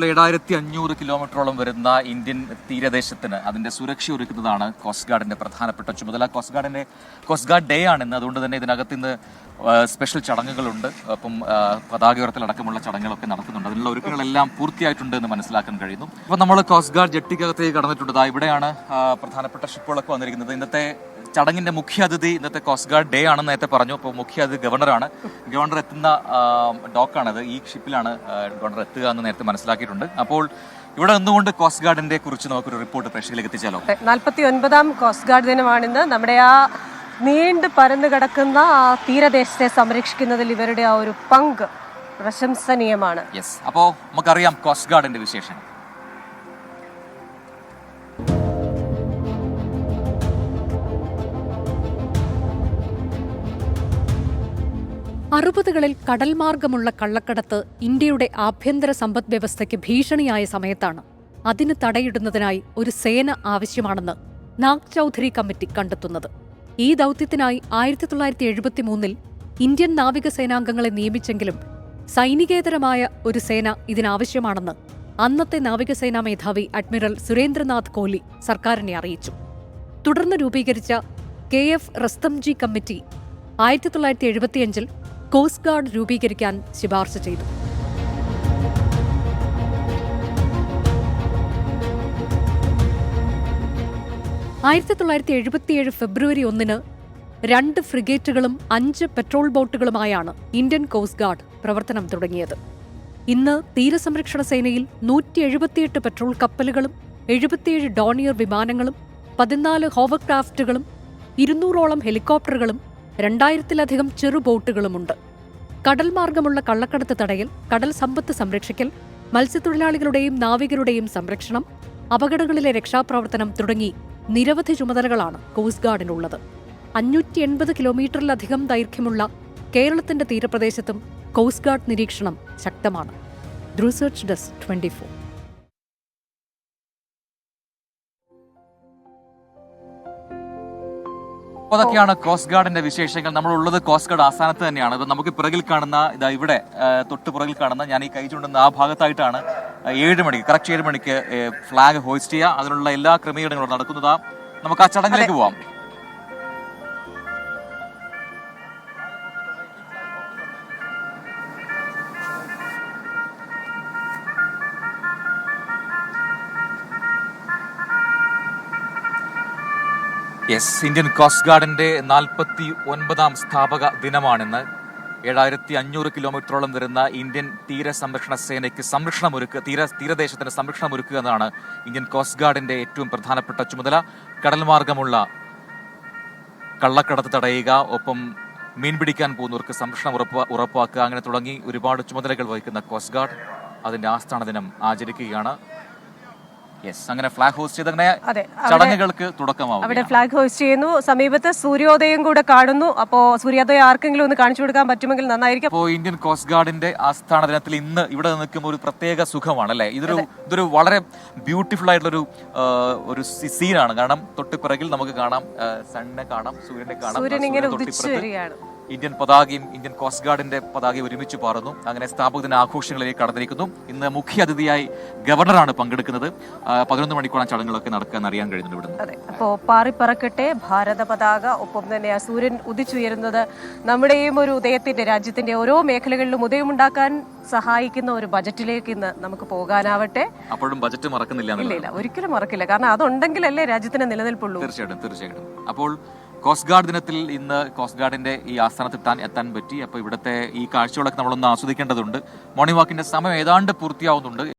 7500 കിലോമീറ്ററോളം വരുന്ന ഇന്ത്യൻ തീരദേശത്തിന് അതിന്റെ സുരക്ഷ ഒരുക്കുന്നതാണ് കോസ്റ്റ് ഗാർഡിന്റെ പ്രധാനപ്പെട്ട ചുമതല. കോസ്റ്റ് ഗാർഡ് ഡേ ആണ് ഇന്ന്. അതുകൊണ്ട് തന്നെ ഇതിനകത്ത് ഇന്ന് സ്പെഷ്യൽ ചടങ്ങുകളുണ്ട്. അപ്പം പതാക ഉയർത്തലടക്കമുള്ള ചടങ്ങുകളൊക്കെ നടക്കുന്നുണ്ട്. അതിനുള്ള ഒരുക്കങ്ങളെല്ലാം പൂർത്തിയായിട്ടുണ്ട് എന്ന് മനസ്സിലാക്കാൻ കഴിയുന്നു. അപ്പോൾ നമ്മൾ കോസ്റ്റ് ഗാർഡ് ജെട്ടിക്കകത്തേക്ക് കടന്നിട്ടുണ്ട്. ഇവിടെയാണ് പ്രധാനപ്പെട്ട ഷിപ്പുകളൊക്കെ വന്നിരിക്കുന്നത്. ഇന്നത്തെ ചടങ്ങിന്റെ മുഖ്യ അതിഥി ഇന്നത്തെ കോസ്റ്റ് ഗാർഡ് ഡേ ആണെന്ന് നേരത്തെ പറഞ്ഞു. അപ്പോൾ മുഖ്യ അതിഥി ഗവർണറാണ്. ഗവർണർ എത്തുന്ന ഡോക്കാണത്. ഈ ഷിപ്പിലാണ് ഗവർണർ എത്തുക എന്ന് നേരത്തെ മനസ്സിലാക്കിയിട്ടുണ്ട്. അപ്പോൾ ഇവിടെ നിന്നുകൊണ്ട് കോസ്റ്റ് ഗാർഡിനെ കുറിച്ച് നമുക്കൊരു റിപ്പോർട്ട് പ്രേക്ഷകരിലേക്ക് എത്തിച്ചാലോ? 49ാം കോസ്റ്റ് ഗാർഡ് ദിനമാണിന്ന്. നമ്മുടെ ആ നീണ്ടു പരന്നു കിടക്കുന്ന ആ തീരദേശത്തെ സംരക്ഷിക്കുന്നതിൽ ഇവരുടെ ആ ഒരു പങ്ക് പ്രശംസനീയമാണ്. യെസ്, അപ്പോൾ നമുക്കറിയാം കോസ്റ്റ് ഗാർഡിന്റെ വിശേഷം. അറുപതുകളിൽ കടൽ മാർഗമുള്ള കള്ളക്കടത്ത് ഇന്ത്യയുടെ ആഭ്യന്തര സമ്പദ് വ്യവസ്ഥയ്ക്ക് ഭീഷണിയായ സമയത്താണ് അതിന് തടയിടുന്നതിനായി ഒരു സേന ആവശ്യമാണെന്ന് നാഗ് ചൌധരി കമ്മിറ്റി കണ്ടെത്തുന്നത്. ഈ ദൗത്യത്തിനായി 1973 ഇന്ത്യൻ നാവികസേനാംഗങ്ങളെ നിയമിച്ചെങ്കിലും സൈനികേതരമായ ഒരു സേന ഇതിനാവശ്യമാണെന്ന് അന്നത്തെ നാവികസേനാ മേധാവി അഡ്മിറൽ സുരേന്ദ്രനാഥ് കോഹ്ലി സർക്കാരിനെ അറിയിച്ചു. തുടർന്ന് രൂപീകരിച്ച KF റസ്തംജി കമ്മിറ്റി 1975 കോസ്റ്റ് ഗാർഡ് രൂപീകരിക്കാൻ ശുപാർശ ചെയ്തു. ഫെബ്രുവരി 1 2 ഫ്രിഗേറ്റുകളും 5 പെട്രോൾ ബോട്ടുകളുമായാണ് ഇന്ത്യൻ കോസ്റ്റ് ഗാർഡ് പ്രവർത്തനം തുടങ്ങിയത്. ഇന്ന് തീരസംരക്ഷണ സേനയിൽ 178 പെട്രോൾ കപ്പലുകളും 77 ഡോണിയർ വിമാനങ്ങളും 14 ഹോവർക്രാഫ്റ്റുകളും 200ഓളം ഹെലികോപ്റ്ററുകളും 2000-ലധികം ചെറുബോട്ടുകളുമുണ്ട്. കടൽ മാർഗമുള്ള കള്ളക്കടത്ത് തടയൽ, കടൽ സമ്പത്ത് സംരക്ഷിക്കൽ, മത്സ്യത്തൊഴിലാളികളുടെയും നാവികരുടെയും സംരക്ഷണം, അപകടങ്ങളിലെ രക്ഷാപ്രവർത്തനം തുടങ്ങി നിരവധി ചുമതലകളാണ് കോസ്റ്റ് ഗാർഡിനുള്ളത്. 580 കിലോമീറ്ററിലധികം ദൈർഘ്യമുള്ള കേരളത്തിന്റെ തീരപ്രദേശത്തും കോസ്റ്റ് ഗാർഡ് നിരീക്ഷണം ശക്തമാണ്. Research desk 24. അതൊക്കെയാണ് കോസ്റ്റ് ഗാർഡിന്റെ വിശേഷങ്ങൾ. നമ്മളുള്ളത് കോസ്റ്റ് ഗാർഡ് ആസ്ഥാനത്ത് തന്നെയാണ്. ഇപ്പൊ നമുക്ക് പിറകിൽ കാണുന്ന ഇവിടെ തൊട്ട് പിറകിൽ കാണുന്ന ഞാൻ ഈ കൈ ചൂണ്ടുന്ന ആ ഭാഗത്തായിട്ടാണ് 7 മണിക്ക് കറക്റ്റ് 7 മണിക്ക് ഫ്ലാഗ് ഹോയിസ്റ്റ് ചെയ്യുക. അതിനുള്ള എല്ലാ ക്രമീകരണങ്ങളും നടക്കുന്നതാ. നമുക്ക് ആ ചടങ്ങിലേക്ക് പോവാം. യെസ്, ഇന്ത്യൻ കോസ്റ്റ് ഗാർഡിന്റെ 49ാം സ്ഥാപക ദിനമാണിന്ന്. 7500 കിലോമീറ്ററോളം വരുന്ന ഇന്ത്യൻ തീരസംരക്ഷണ സേനയ്ക്ക് തീരദേശത്തിന് സംരക്ഷണം ഒരുക്കുക എന്നതാണ് ഇന്ത്യൻ കോസ്റ്റ് ഗാർഡിന്റെ ഏറ്റവും പ്രധാനപ്പെട്ട ചുമതല. കടൽ മാർഗമുള്ള കള്ളക്കടത്ത് തടയുക, ഒപ്പം മീൻ പിടിക്കാൻ പോകുന്നവർക്ക് സംരക്ഷണം ഉറപ്പാക്കുക, അങ്ങനെ തുടങ്ങി ഒരുപാട് ചുമതലകൾ വഹിക്കുന്ന കോസ്റ്റ് ഗാർഡ് അതിന്റെ ആസ്ഥാന ദിനം ആചരിക്കുകയാണ്. യെസ്, അങ്ങനെ ഫ്ലാഗ് ഹോസ്റ്റ് ചെയ്ത് ചടങ്ങുകൾക്ക് തുടക്കമാവും. അവിടെ ഫ്ലാഗ് ഹോസ്റ്റ് ചെയ്യുന്നു. സമീപത്ത് സൂര്യോദയം കൂടെ കാണുന്നു. അപ്പോൾ സൂര്യോദയം ആർക്കെങ്കിലും ഒന്ന് കാണിച്ചു കൊടുക്കാൻ പറ്റുമെങ്കിൽ നന്നായിരിക്കും. അപ്പോൾ ഇന്ത്യൻ കോസ്റ്റ് ഗാർഡിന്റെ ആസ്ഥാന ദിനത്തിൽ ഇന്ന് ഇവിടെ നിൽക്കുമ്പോൾ ഒരു പ്രത്യേക സുഖമാണ് അല്ലെ? ഇതൊരു വളരെ ബ്യൂട്ടിഫുൾ ആയിട്ടുള്ള ഒരു സീനാണ്. കാരണം തൊട്ടുപിറകിൽ നമുക്ക് കാണാം, സണ്ണിനെ കാണാം, സൂര്യനെ കാണാം. സൂര്യൻ ഇങ്ങനെ ഉദിച്ചു വരികയാണ്. ഇന്ത്യൻ പതാകയും ഇന്ത്യൻ കോസ്റ്റ് ഗാർഡിന്റെ പതാകയും ഒരുമിച്ച് പാറുന്നു. അങ്ങനെ സ്ഥാപക ദിന ആഘോഷങ്ങളിലേക്ക് കടന്നിരിക്കുന്നു. ഇന്ന് മുഖ്യ അതിഥിയായി ഗവർണറാണ് പങ്കെടുക്കുന്നത്. 11 മണിക്കൂറാണ് ചടങ്ങുകളൊക്കെ നടക്കാൻ അറിയാൻ കഴിയുന്നത് ഇവിടുന്ന്. അപ്പോൾ പാറിപ്പറക്കട്ടെ ഭാരത പതാക. ഒപ്പം തന്നെ ആ സൂര്യൻ ഉദിച്ചുയരുന്നത് നമ്മുടെയും ഒരു ഉദയത്തിന്റെ, രാജ്യത്തിന്റെ ഓരോ മേഖലകളിലും ഉദയമുണ്ടാക്കാൻ സഹായിക്കുന്ന ഒരു ബജറ്റിലേക്ക് ഇന്ന് നമുക്ക് പോകാനാവട്ടെ. അപ്പോഴും ബജറ്റ് മറക്കുന്നില്ല? ഇല്ല, ഒരിക്കലും മറക്കില്ല. കാരണം അതുണ്ടെങ്കിലല്ലേ രാജ്യത്തിന് നിലനിൽപ്പുള്ളൂ. തീർച്ചയായിട്ടും. അപ്പോൾ കോസ്റ്റ് ഗാർഡ് ദിനത്തിൽ ഇന്ന് കോസ്റ്റ് ഗാർഡിന്റെ ഈ ആസ്ഥാനത്ത് എത്താൻ പറ്റി. അപ്പോൾ ഇവിടുത്തെ ഈ കാഴ്ചകളൊക്കെ നമ്മളൊന്ന് ആസ്വദിക്കേണ്ടതുണ്ട്. മോർണിംഗ് വാക്കിന്റെ സമയം ഏതാണ്ട് പൂർത്തിയാവുന്നുണ്ട്.